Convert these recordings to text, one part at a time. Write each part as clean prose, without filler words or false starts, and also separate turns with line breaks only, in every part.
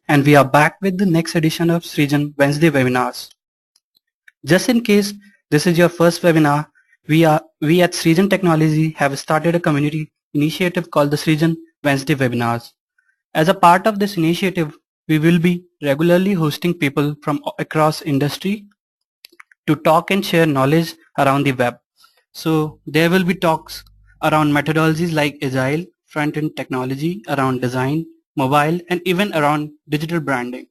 and we are back with the next edition of Srijan Wednesday webinars. Just in case this is your first webinar, we at Srijan Technology have started a community initiative called the Srijan Wednesday webinars. As a part of this initiative, we will be regularly hosting people from across industry to talk and share knowledge around the web. So there will be talks around methodologies like Agile, front-end technology, around design, mobile, and even around digital branding.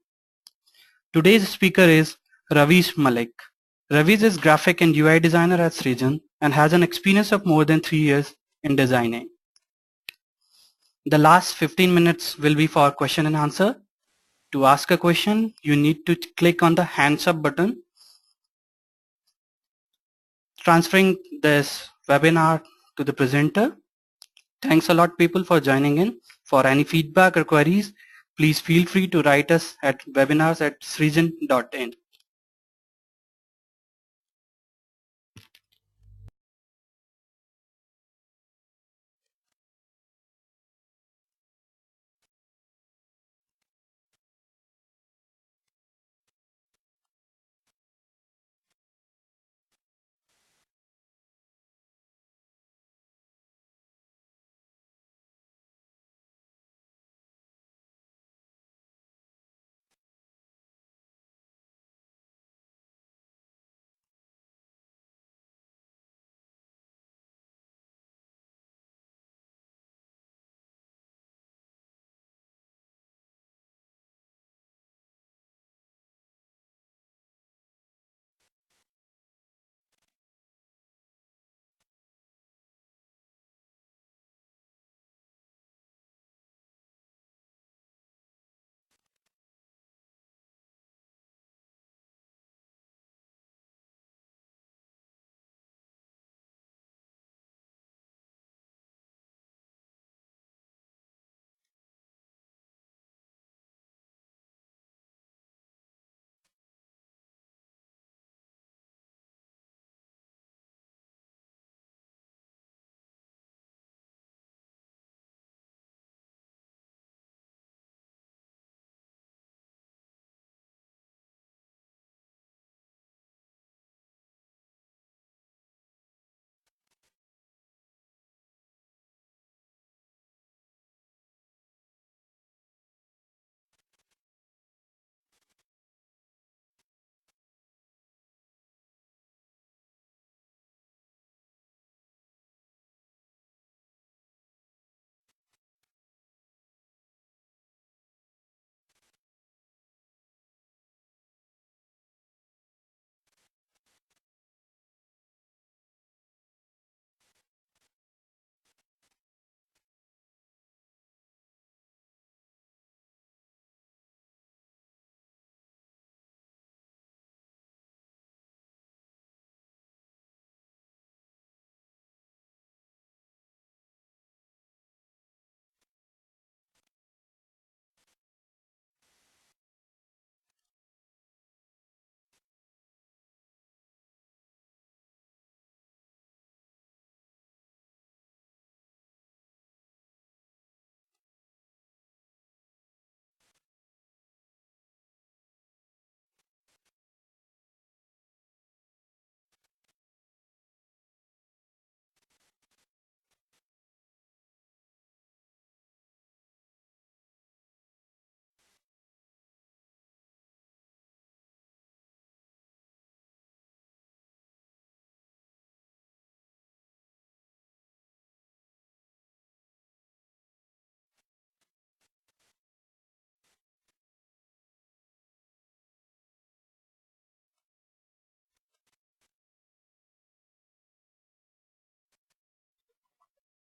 Today's speaker is Ravish Malik. Ravish is graphic and UI designer at Srijan and has an experience of more than 3 years in designing. The last 15 minutes will be for question and answer. To ask a question, you need to click on the hands up button. Transferring this webinar to the presenter. Thanks a lot people for joining in. For any feedback or queries, please feel free to write us at webinars@srijan.in.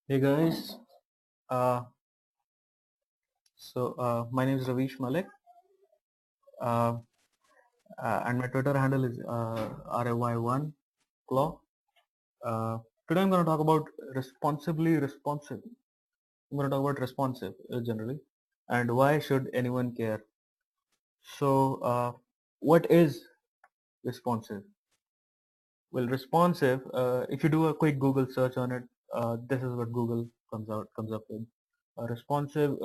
Hey guys, uh, my name is Ravish Malik, uh, and my Twitter handle is RAY1Claw. Today I'm going to talk about responsibly responsive. I'm going to talk about responsive generally, and why should anyone care? So, what is responsive? Well, responsive. If you do a quick Google search on it, this is what Google comes up with. Responsive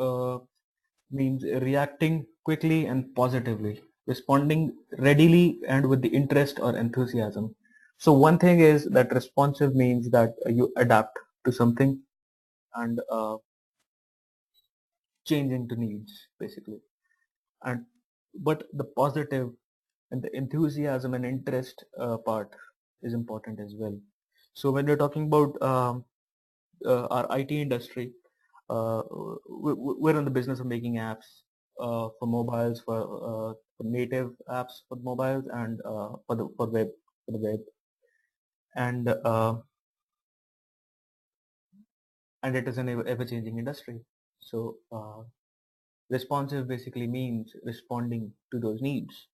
means reacting quickly and positively, responding readily and with the interest or enthusiasm. So one thing is that responsive means that you adapt to something and changing to needs basically. And but the positive and the enthusiasm and interest part is important as well. So when we're talking about our IT industry, we're in the business of making apps for mobiles, for native apps for mobiles, and for the web, and and it is an ever-changing industry. So responsive basically means responding to those needs.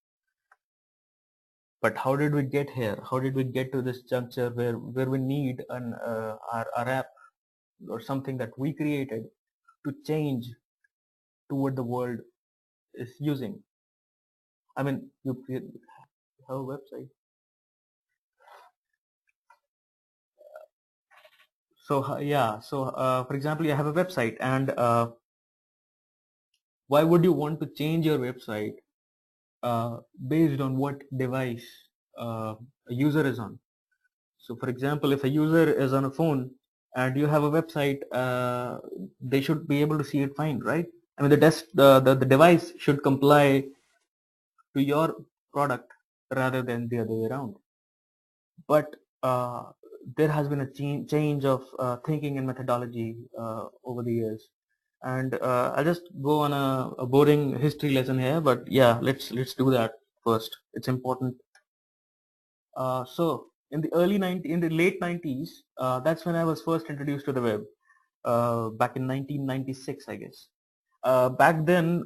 But how did we get here? How did we get to this juncture where we need our app or something that we created to change to what the world is using? I mean, you have a website. So yeah, so for example, you have a website, and why would you want to change your website based on what device a user is on? So for example, if a user is on a phone and you have a website, they should be able to see it fine, right? I mean, the device should comply to your product rather than the other way around. But there has been a change of thinking and methodology over the years. And I'll just go on a boring history lesson here, but yeah, let's do that first. It's important. So in the late 90s, that's when I was first introduced to the web. Back in 1996, I guess. Back then,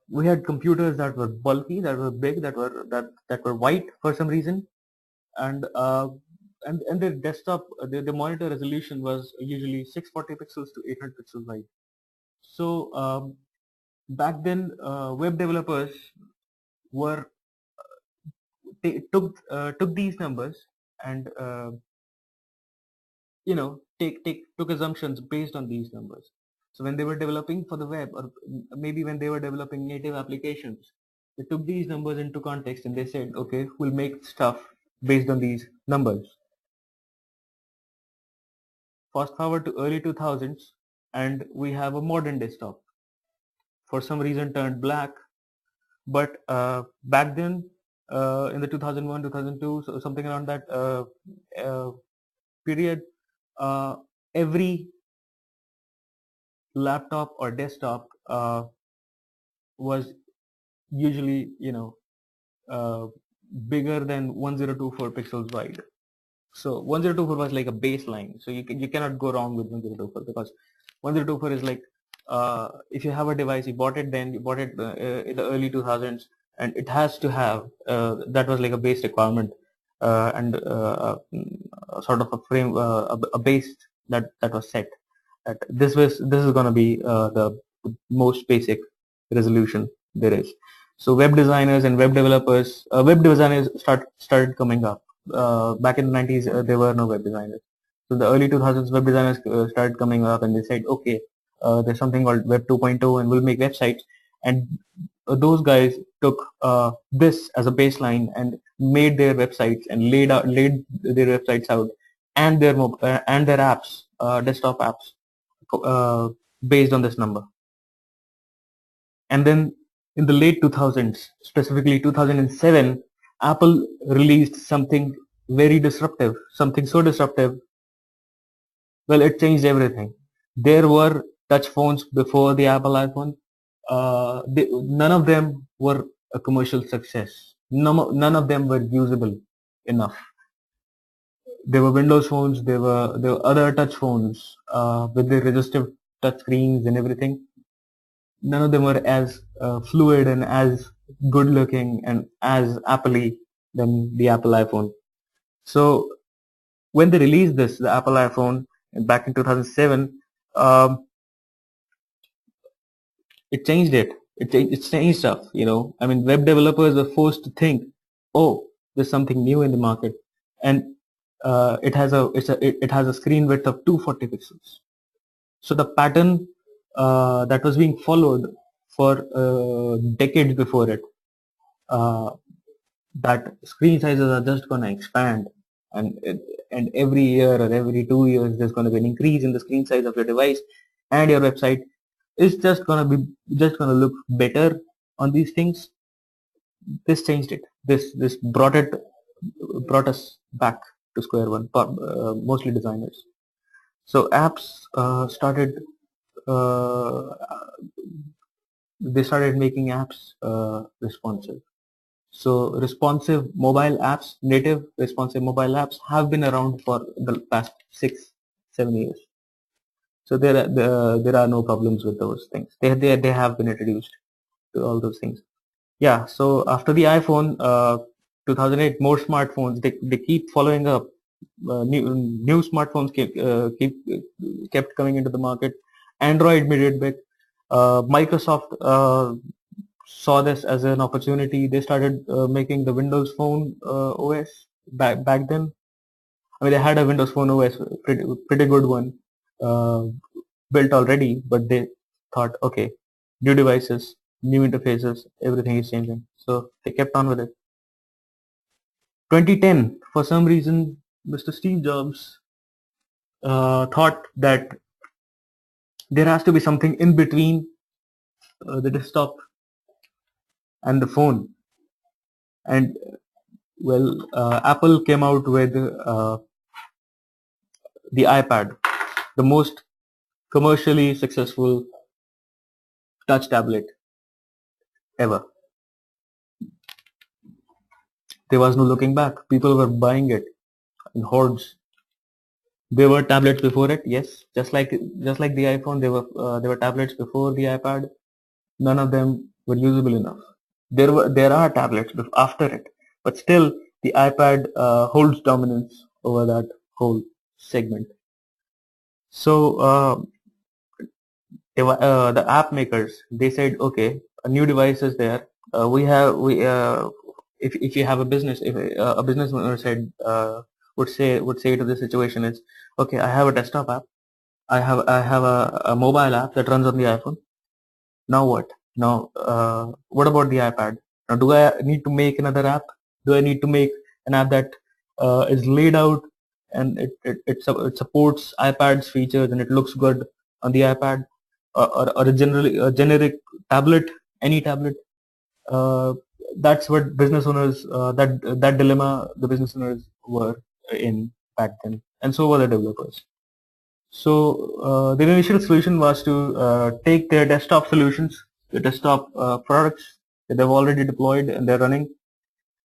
we had computers that were bulky, that were big, that were white for some reason, and their desktop, the monitor resolution was usually 640 pixels to 800 pixels wide. So back then, web developers were took these numbers and took assumptions based on these numbers. So when they were developing for the web, or maybe when they were developing native applications, they took these numbers into context and they said, okay, we'll make stuff based on these numbers. Fast forward to early 2000s and we have a modern desktop. For some reason turned black, but back then in the 2001, 2002, so something around that period, every laptop or desktop was usually bigger than 1024 pixels wide. So 1024 was like a baseline, so you cannot go wrong with 1024, because 1024 is like if you have a device, you bought it in the early 2000s, and it has to have that was like a base requirement, and sort of a frame, a base that was set. That this is going to be the most basic resolution there is. So web designers and web developers, web designers started coming up. Back in the 90s, there were no web designers. So the early 2000s, web designers started coming up, and they said, okay, there's something called Web 2.0, and we'll make websites. And those guys took this as a baseline and made their websites and laid their websites out, and their apps, desktop apps, based on this number. And then in the late 2000s, specifically 2007, Apple released something very disruptive, something so disruptive, well, it changed everything. There were touch phones before the Apple iPhone. None of them were a commercial success. None of them were usable enough. There were Windows phones, there were other touch phones with the resistive touch screens and everything. None of them were as fluid and as good looking and as Apple-y than the Apple iPhone. So when they released the Apple iPhone back in 2007, it changed it. It changed stuff, I mean, web developers were forced to think, oh, there's something new in the market, and it has a screen width of 240 pixels. So the pattern that was being followed for decades before it, that screen sizes are just going to expand, and every year or every 2 years there's going to be an increase in the screen size of your device, and your website is just going to look better on these things. This changed it. This brought us back to square one, mostly designers. So apps started they started making apps responsive. So responsive mobile apps, native responsive mobile apps have been around for the past 6-7 years. So there are no problems with those things. They have been introduced to all those things. Yeah. So after the iPhone, 2008, more smartphones they keep following up. New smartphones kept coming into the market. Android made it big. Microsoft saw this as an opportunity. They started making the Windows Phone OS back then. I mean, they had a Windows Phone OS, pretty good one, built already, but they thought, okay, new devices, new interfaces, everything is changing. So they kept on with it. 2010, for some reason, Mr. Steve Jobs thought that there has to be something in between the desktop and the phone. And well, Apple came out with the iPad, the most commercially successful touch tablet ever. There was no looking back. People were buying it in hordes. There were tablets before it, yes, just like the iPhone. There were tablets before the iPad. None of them were usable enough. There are tablets after it, but still the iPad holds dominance over that whole segment. So the app makers, they said, okay, a new device is there. If you have a business, if a business owner said would say to this situation is, okay, I have a desktop app, I have a mobile app that runs on the iPhone. Now what? Now what about the iPad? Now do I need to make another app? Do I need to make an app that is laid out and it supports iPad's features and it looks good on the iPad, or a generic tablet, any tablet? That's what business owners, that dilemma the business owners were in back then, and so were the developers. So the initial solution was to take their desktop solutions, the desktop products that they've already deployed and they're running.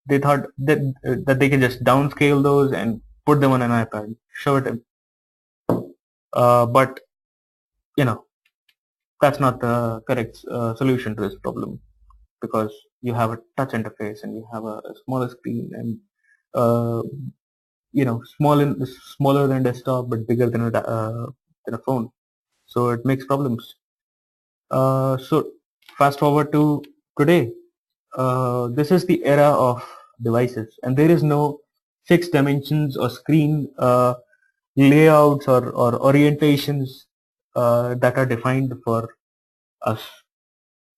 They thought that they can just downscale those and put them on an iPad, show it in. But you know, that's not the correct solution to this problem, because you have a touch interface and you have a smaller screen and smaller than desktop but bigger than a phone, so it makes problems. So fast forward to today. This is the era of devices, and there is no fixed dimensions or screen layouts or orientations that are defined for us.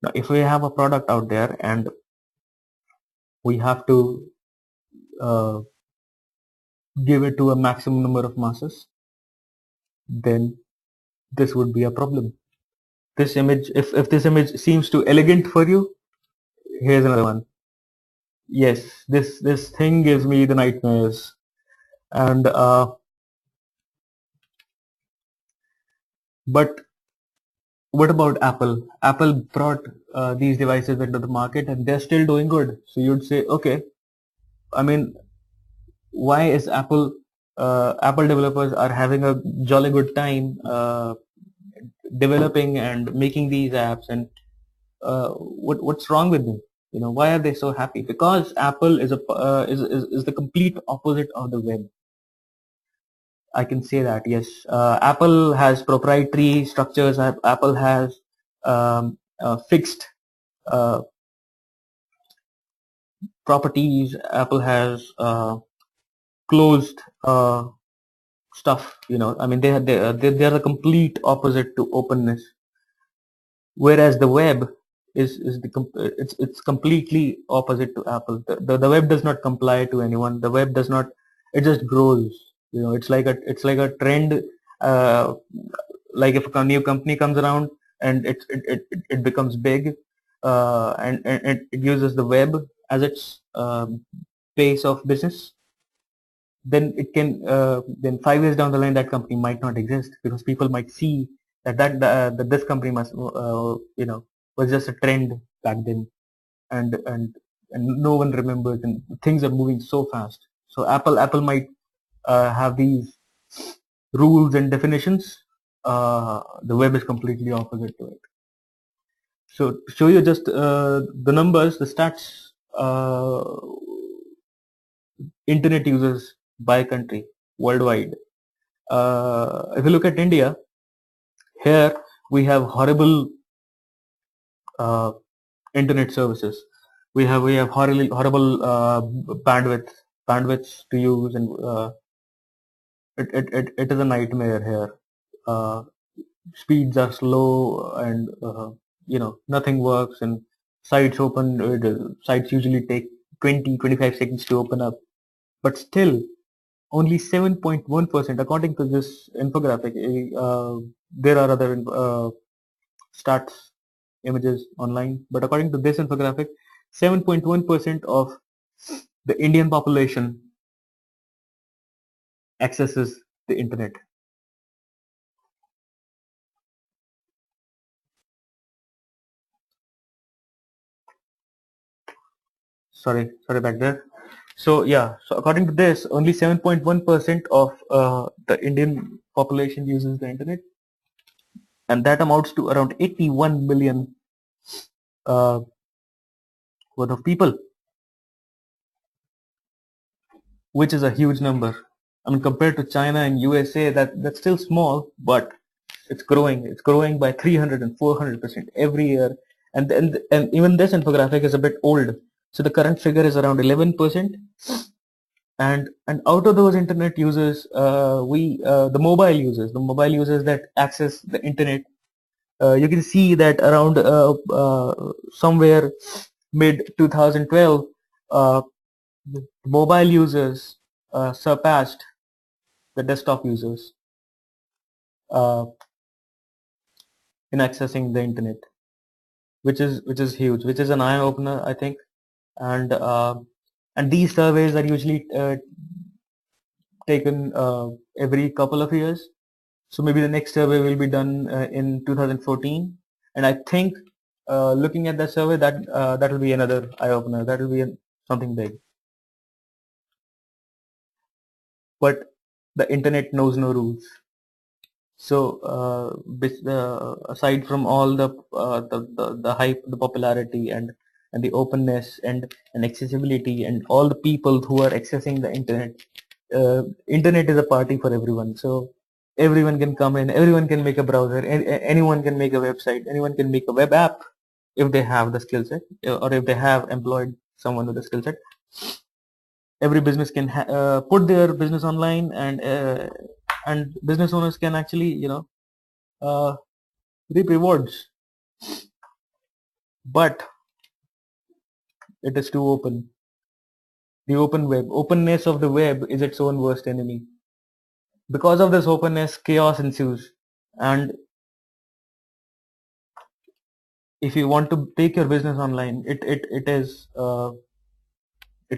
Now, if we have a product out there and we have to give it to a maximum number of masses, then this would be a problem. This image, if this image seems too elegant for you, here's another one. Yes, this thing gives me the nightmares. And but what about Apple? Apple brought these devices into the market and they're still doing good. So you'd say, okay, I mean, why is Apple developers are having a jolly good time developing and making these apps, and what's wrong with them? Why are they so happy? Because Apple is the complete opposite of the web. I can say that, yes. Apple has proprietary structures. Apple has fixed properties. Apple has closed stuff. I mean, they are the complete opposite to openness. Whereas the web it's completely opposite to Apple. The web does not comply to anyone. The web does not. It just grows. You know, it's like a trend. Uh, like if a new company comes around and it becomes big, and it uses the web as its base of business, then it can then 5 years down the line that company might not exist because people might see that this company must was just a trend back then, and no one remembers, and things are moving so fast. So Apple might have these rules and definitions. The web is completely opposite to it. So to show you just the numbers, the stats, internet users by country worldwide. If you look at India, here we have horrible uh, internet services. We have horrible bandwidths to use, and it is a nightmare here. Uh, Speeds are slow, and nothing works, and sites usually take 20-25 seconds to open up, but still only 7.1%, according to this infographic. There are other stats images online, but according to this infographic, 7.1% of the Indian population accesses the internet. Sorry back there. So yeah, so according to this, only 7.1% of the Indian population uses the internet, and that amounts to around 81 million uh, worth of people, which is a huge number. I mean, compared to China and USA, that's still small, but it's growing. It's growing by 300 and 400% every year. And even this infographic is a bit old. So the current figure is around 11%. And out of those internet users, the mobile users that access the internet, you can see that around somewhere mid 2012, mobile users surpassed the desktop users uh, in accessing the internet, which is huge, which is an eye opener, I think. And these surveys are usually taken every couple of years. So maybe the next survey will be done in 2014, and I think looking at that survey, that will be another eye opener. That will be something big. But the internet knows no rules. So aside from all the hype, the popularity, and the openness, and accessibility, and all the people who are accessing the internet, internet is a party for everyone. So everyone can come in, everyone can make a browser, anyone can make a website, anyone can make a web app if they have the skill set, or if they have employed someone with the skill set. Every business can put their business online, and business owners can actually reap rewards, but it is too open. The open web, openness of the web is its own worst enemy. Because of this openness, chaos ensues, and if you want to take your business online, it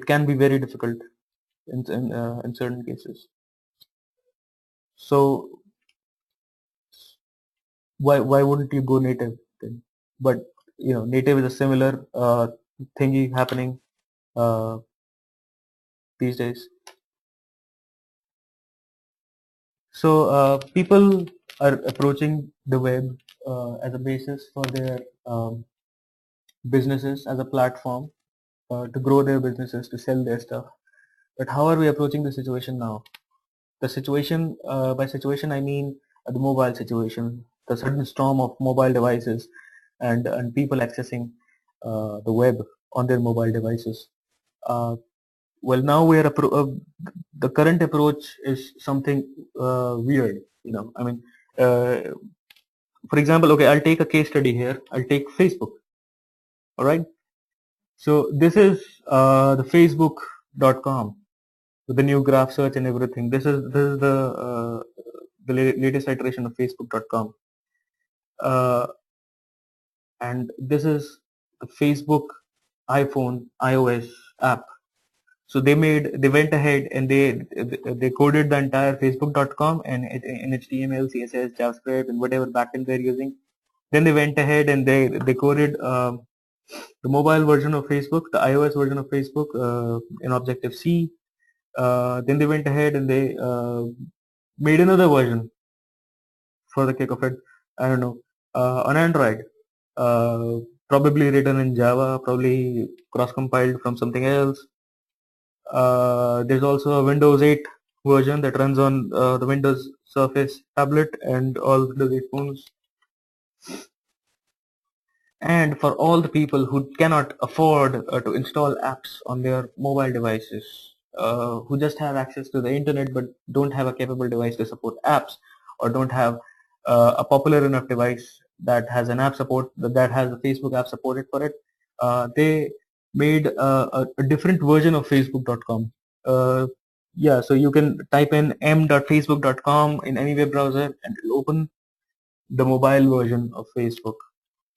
can be very difficult in certain cases. So why wouldn't you go native then? But native is a similar thingy happening these days. So people are approaching the web as a basis for their businesses, as a platform to grow their businesses, to sell their stuff. But how are we approaching the situation now? The situation, by situation I mean the mobile situation, the sudden storm of mobile devices, and people accessing the web on their mobile devices. Well, now we are the current approach is something weird. I mean, for example, okay, I'll take a case study here. I'll take Facebook. All right. So this is the Facebook.com with the new graph search and everything. This is the latest iteration of Facebook.com, and this is the Facebook iPhone iOS app. So they went ahead and they coded the entire Facebook.com and in HTML, CSS, JavaScript, and whatever backend they're using. Then they went ahead and they coded the mobile version of Facebook, the iOS version of Facebook in Objective C. Then they went ahead and they made another version for the kick of it. I don't know, on Android, uh, probably written in Java, probably cross-compiled from something else. There's also a Windows 8 version that runs on the Windows Surface tablet and all Windows 8 phones. And for all the people who cannot afford to install apps on their mobile devices, who just have access to the internet but don't have a capable device to support apps, or don't have a popular enough device that has an app support, that has a Facebook app supported for it, they made a different version of Facebook.com. Yeah, so you can type in m.facebook.com in any web browser and it'll open the mobile version of Facebook.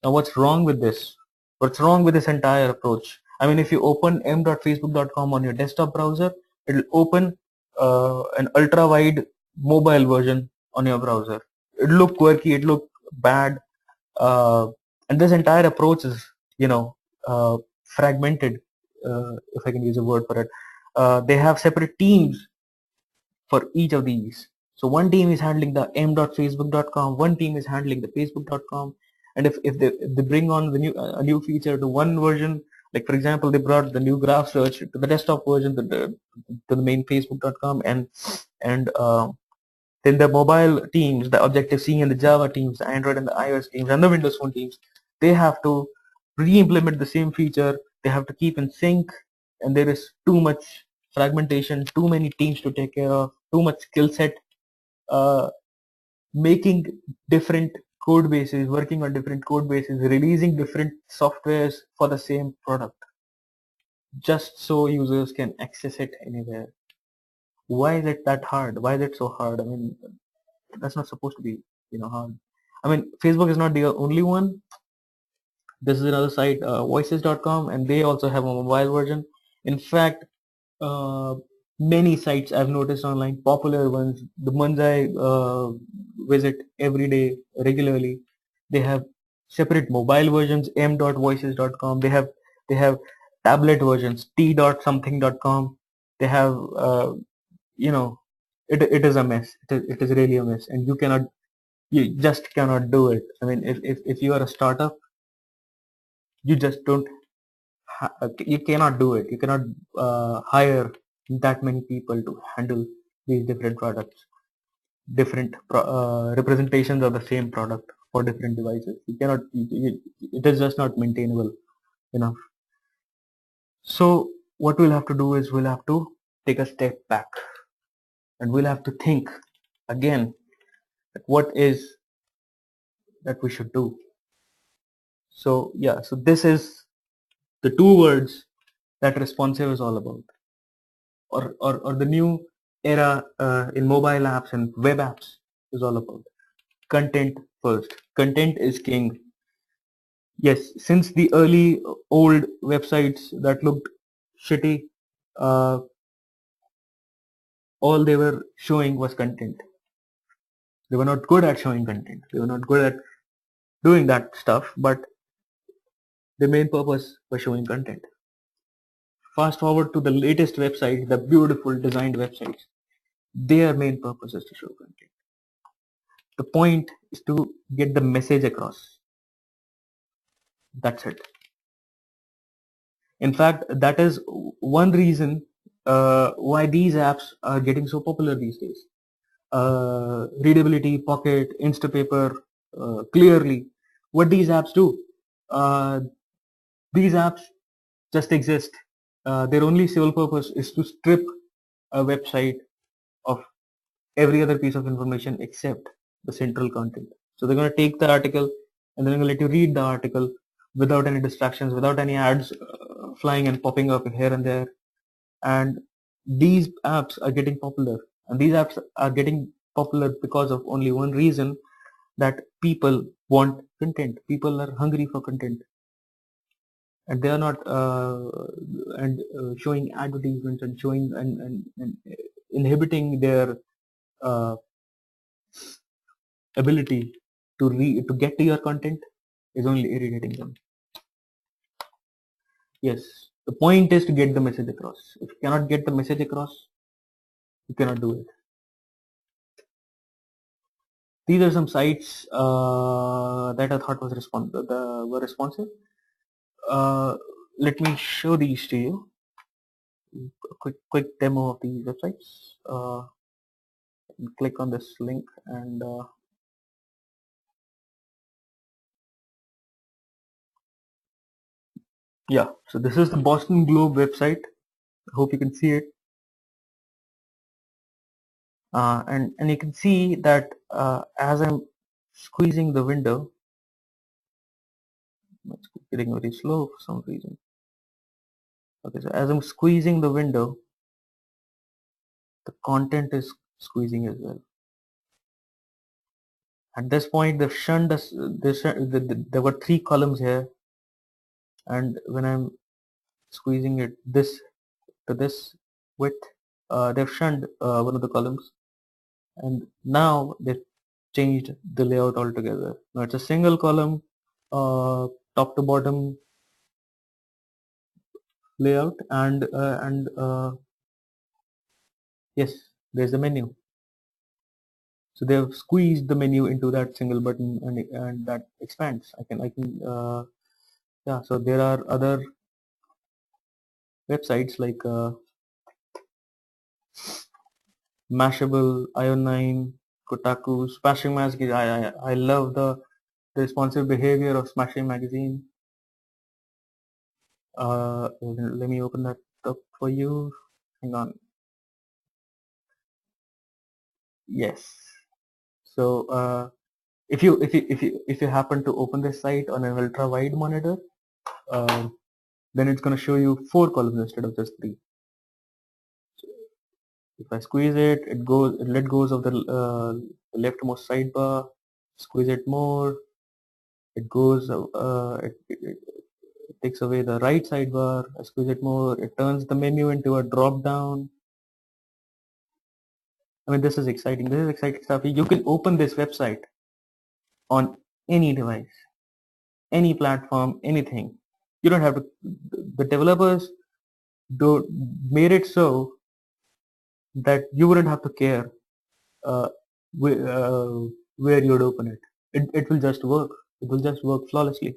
Now, what's wrong with this? What's wrong with this entire approach? I mean, if you open m.facebook.com on your desktop browser, it'll open an ultra-wide mobile version on your browser. It'll look quirky, it'll look bad, and this entire approach is, fragmented, if I can use a word for it. They have separate teams for each of these. So one team is handling the m.facebook.com, one team is handling the facebook.com, and if they bring on a new feature to one version, like for example they brought the new graph search to the desktop version to the main facebook.com, and then the mobile teams, the Objective-C and the Java teams, the Android and the iOS teams, and the Windows Phone teams, they have to re-implement the same feature. They have to keep in sync, and there is too much fragmentation, too many teams to take care of, too much skill set, uh, making different code bases, working on different code bases, releasing different softwares for the same product, just so users can access it anywhere. Why is it that hard? Why is it so hard? I mean, that's not supposed to be, hard. I mean, Facebook is not the only one. This is another site, voices.com, and they also have a mobile version. In fact, uh, many sites I've noticed online, popular ones, the ones I visit every day regularly, they have separate mobile versions, m.voices.com. They have tablet versions, t.something.com. They have, you know, it is a mess. It is really a mess, and you just cannot do it. I mean, if you are a startup, you just don't you cannot do it. You cannot hire that many people to handle these different products, different representations of the same product for different devices. You cannot. It is just not maintainable enough. So what we'll have to do is we'll have to take a step back, and we'll have to think again that what is that we should do. So yeah, so this is the two words that responsive is all about, or the new era in mobile apps and web apps is all about. Content first. Content is king. Yes, since the early old websites that looked shitty, uh, all they were showing was content. They were not good at showing content. They were not good at doing that stuff, but the main purpose was showing content. Fast forward to the latest websites, the beautiful designed websites. Their main purpose is to show content. The point is to get the message across. That's it. In fact, that is one reason why these apps are getting so popular these days. Readability, Pocket, Instapaper, Clearly. What these apps do? Uh, these apps just exist. Their only sole purpose is to strip a website of every other piece of information except the central content. So they're going to take the article and they're going to let you read the article, without any distractions, without any ads flying and popping up here and there. And these apps are getting popular, and these apps are getting popular because of only one reason, that people want content. People are hungry for content, and they are not showing advertisements and showing and inhibiting their uh, ability to get to your content is only irritating them. Yes, the point is to get the message across. If you cannot get the message across, you cannot do it. These are some sites that I thought were responsive. Let me show these to you. A quick demo of these websites. Click on this link and yeah, so this is the Boston Globe website. I hope you can see it. And you can see that as I'm squeezing the window, it's getting very slow for some reason. Okay, so as I'm squeezing the window, the content is squeezing as well. At this point, they've shunned us. There were 3 columns here, and when I'm squeezing it this to this width, they've shunned one of the columns, and now they've changed the layout altogether. Now it's a single column, top to bottom layout, and yes, there's a menu. So they've squeezed the menu into that single button, and that expands. Yeah. So there are other websites like Mashable, Io9, Kotaku, Smashing Magazine. I love the responsive behavior of Smashing Magazine. Let me open that up for you. Hang on. Yes. So if you happen to open this site on an ultra wide monitor, then it's going to show you 4 columns instead of just 3. So if I squeeze it, it let goes of the leftmost sidebar. Squeeze it more, it goes. It takes away the right sidebar. I squeeze it more, it turns the menu into a drop down. I mean, this is exciting. This is exciting stuff. You can open this website on any device, any platform, anything. You don't have to. The developers made it so that you wouldn't have to care where you'd open it. It will just work. It will just work flawlessly.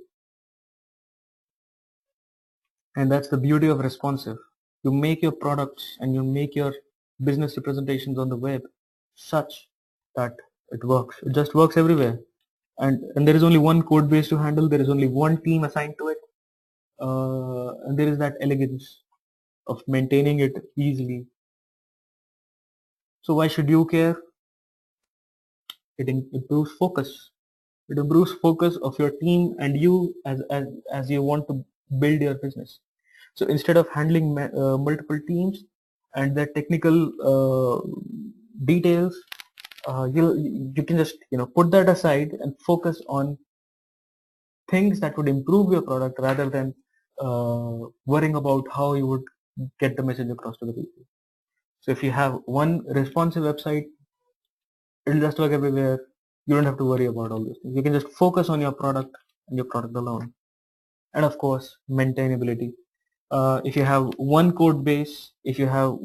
And that's the beauty of responsive. You make your products and you make your business representations on the web such that it works. It just works everywhere. And there is only one code base to handle. There is only one team assigned to it. And there is that elegance of maintaining it easily. So why should you care? It improves focus. It improves focus of your team and you as you want to build your business. So instead of handling multiple teams and the technical details, you can just put that aside and focus on things that would improve your product rather than worrying about how you would get the message across to the people. So if you have one responsive website, it'll just work everywhere. You don't have to worry about all these things. You can just focus on your product and your product alone. And of course, maintainability. If you have one code base, if you have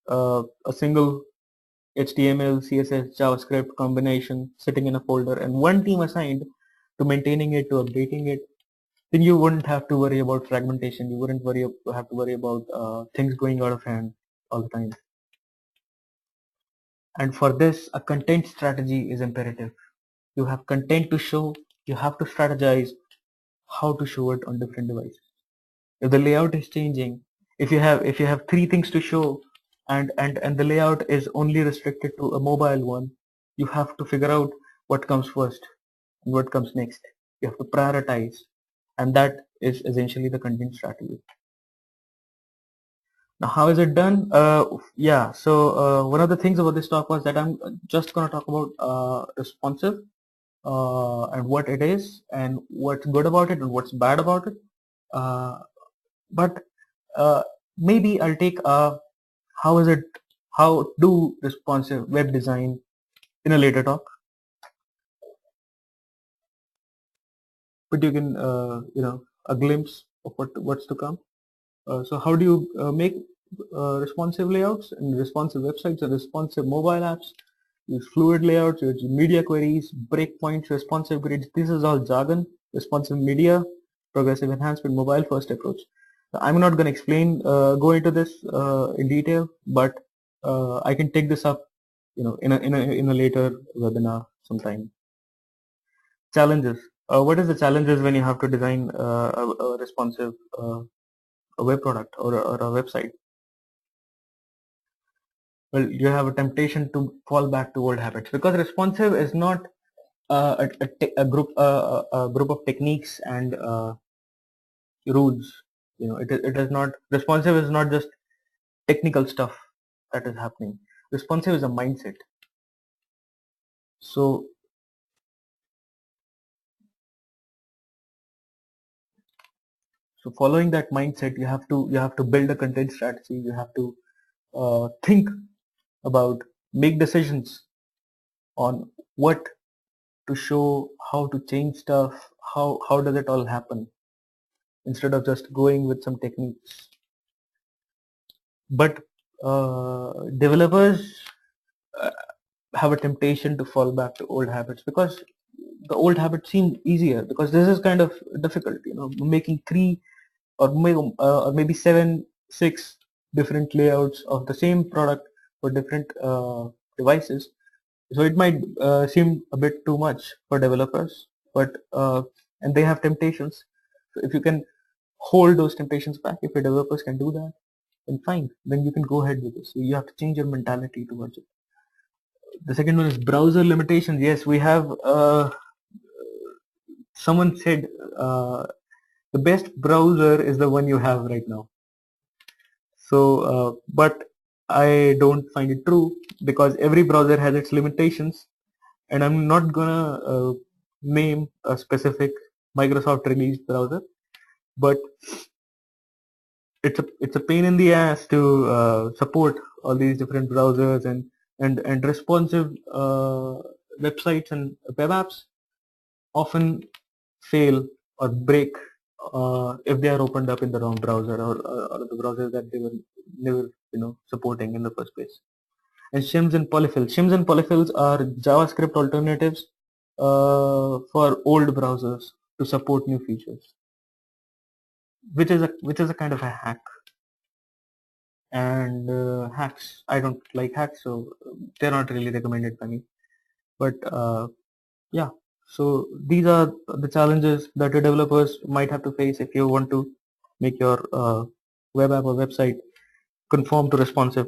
a single HTML, CSS, JavaScript combination sitting in a folder and one team assigned to maintaining it, to updating it, then you wouldn't have to worry about fragmentation. You wouldn't have to worry about things going out of hand all the time. And for this, a content strategy is imperative. You have content to show, you have to strategize how to show it on different devices. If the layout is changing, if you have 3 things to show and the layout is only restricted to a mobile one, you have to figure out what comes first and what comes next. You have to prioritize, and that is essentially the content strategy. Now, how is it done? Yeah, so one of the things about this talk was that I'm just going to talk about responsive and what it is and what's good about it and what's bad about it. But maybe I'll take how do responsive web design in a later talk. But you can, a glimpse of what's to come. So how do you make responsive layouts and responsive websites and responsive mobile apps? Use fluid layouts, use media queries, breakpoints, responsive grids. This is all jargon. Responsive media, progressive enhancement, mobile first approach. I'm not going to go into this in detail, but I can take this up, in a later webinar sometime. Challenges. What is the challenges when you have to design a responsive a web product or a website? Well, you have a temptation to fall back to old habits because responsive is not a group of techniques and rules. It is not responsive. Is not just technical stuff that is happening. Responsive is a mindset. So following that mindset, you have to build a content strategy. You have to think about, make decisions on what to show, how to change stuff, how does it all happen, instead of just going with some techniques. But developers have a temptation to fall back to old habits because the old habits seem easier, because this is kind of difficult, making 3 or maybe 6 different layouts of the same product for different devices. So it might seem a bit too much for developers, but and they have temptations. So if you can hold those temptations back, if your developers can do that, then fine, then you can go ahead with this. So you have to change your mentality towards it. The second one is browser limitations. Yes, we have someone said the best browser is the one you have right now. So but I don't find it true, because every browser has its limitations, and I'm not gonna name a specific Microsoft released browser, but it's a pain in the ass to support all these different browsers, and responsive websites and web apps often fail or break if they are opened up in the wrong browser, or the browser that they were never supporting in the first place. And shims and polyfills. Shims and polyfills are JavaScript alternatives for old browsers to support new features, which is a kind of a hack. And hacks, I don't like hacks, so they're not really recommended by me. But yeah, so these are the challenges that your developers might have to face if you want to make your web app or website conform to responsive.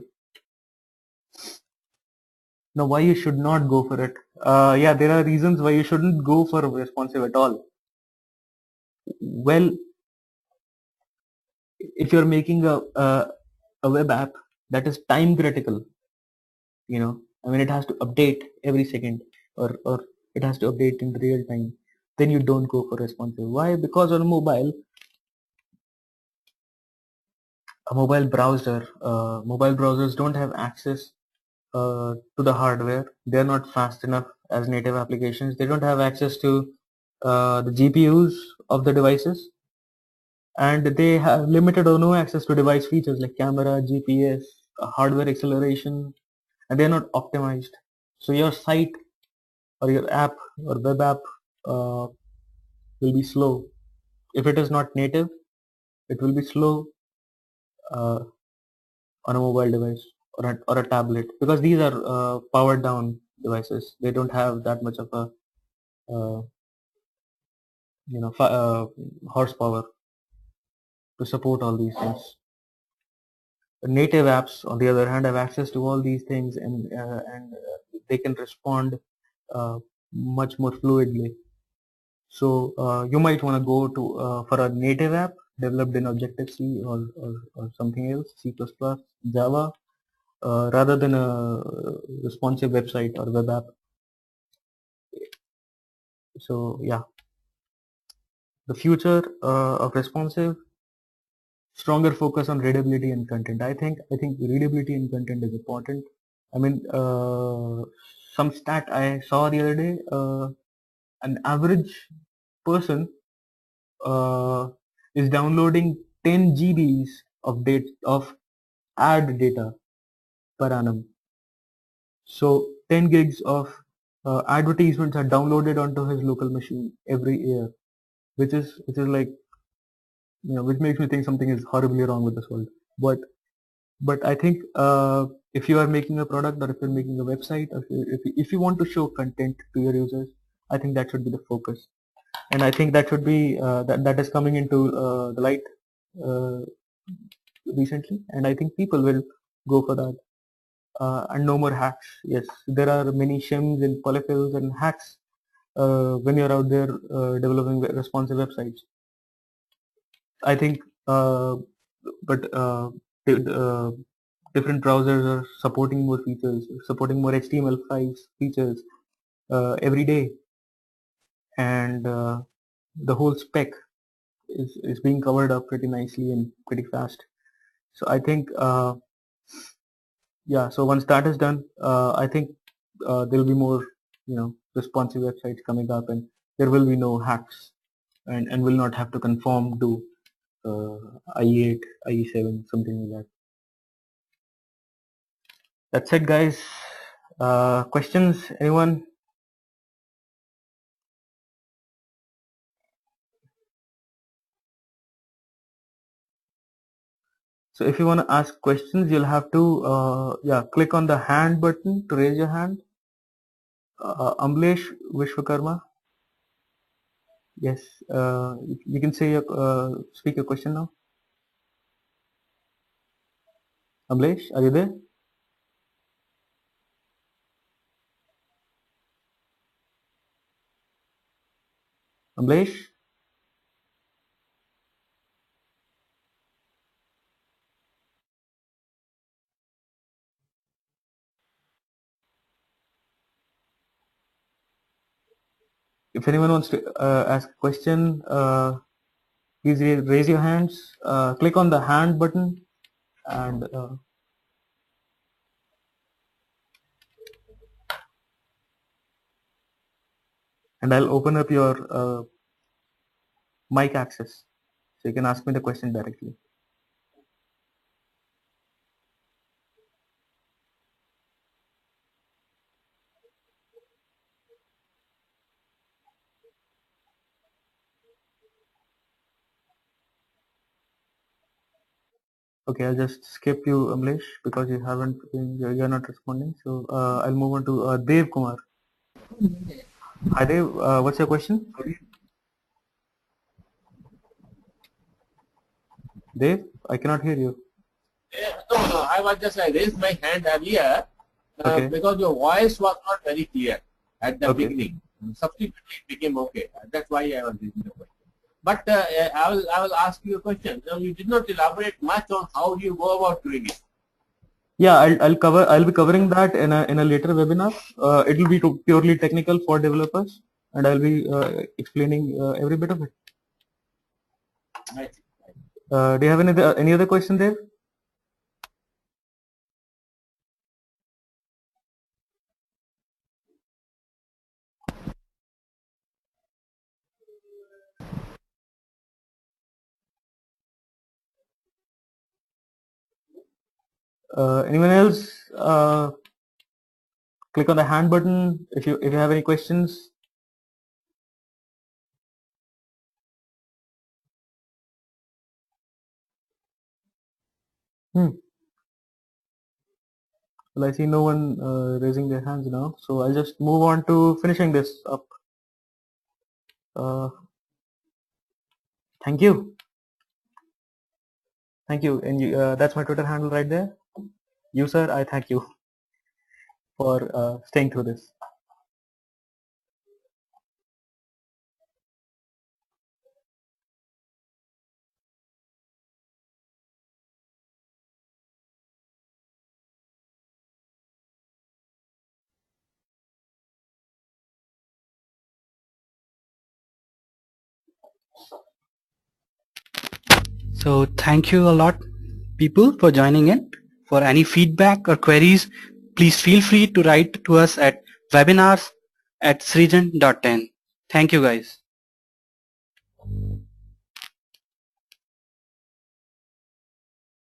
Now, why you should not go for it? Yeah, there are reasons why you shouldn't go for responsive at all. Well, if you're making a web app that is time critical, I mean, it has to update every second, or it has to update in real time, then you don't go for responsive. Why? Because on a mobile browser, mobile browsers don't have access to the hardware. They're not fast enough as native applications. They don't have access to the GPUs of the devices, and they have limited or no access to device features like camera, GPS, hardware acceleration, and they're not optimized. So your site or your app or web app will be slow. If it is not native, it will be slow on a mobile device or a tablet, because these are powered down devices. They don't have that much of a horsepower to support all these things. Native apps, on the other hand, have access to all these things, and they can respond much more fluidly. So you might want to go to for a native app developed in Objective-C or something else, C++, Java, rather than a responsive website or web app. So yeah, the future of responsive, stronger focus on readability and content. I think readability and content is important. I mean, some stat I saw the other day, an average person uh, is downloading 10 GBs of ad data per annum. So 10 gigs of advertisements are downloaded onto his local machine every year, which is like, which makes me think something is horribly wrong with this world. But I think if you are making a product, or if you're making a website, or if you want to show content to your users, I think that should be the focus. And I think that should be that is coming into the light uh, recently, and I think people will go for that. And no more hacks. Yes, there are many shims and polyfills and hacks when you're out there developing responsive websites. I think, but different browsers are supporting more features, supporting more HTML5 features every day, and the whole spec is being covered up pretty nicely and pretty fast. So I think, yeah. So once that is done, I think there'll be more, responsive websites coming up, and there will be no hacks, and will not have to conform to IE8, IE7, something like that. That's it, guys. Questions? Anyone? So if you want to ask questions, you'll have to click on the hand button to raise your hand. Amlesh Vishwakarma. Yes, you can say speak your question now. Amlesh, are you there? Amlesh? If anyone wants to ask a question, please raise your hands. Click on the hand button, and I'll open up your mic access, so you can ask me the question directly. Okay, I'll just skip you, Amlesh, because you're not responding. So I'll move on to Dev Kumar. Hi Dev, what's your question? Dev, I cannot hear you.
No, I was just, I raised my hand earlier
Okay.
because your voice was not very clear at the
Okay.
beginning. Subsequently, it became okay. That's why I was raising the question. But I will ask you a question. Now, you did not elaborate much on how you go about doing it.
Yeah, I'll be covering that in a later webinar. It will be purely technical for developers, and I'll be explaining every bit of it.
Right.
Do you have any other question there? Anyone else? Click on the hand button if you have any questions. Well, I see no one raising their hands now, so I'll just move on to finishing this up. Thank you. Thank you. And that's my Twitter handle right there. You, sir, I thank you for staying through this.
So thank you a lot, people, for joining in. For any feedback or queries, please feel free to write to us at webinars@srijan.in. Thank you, guys.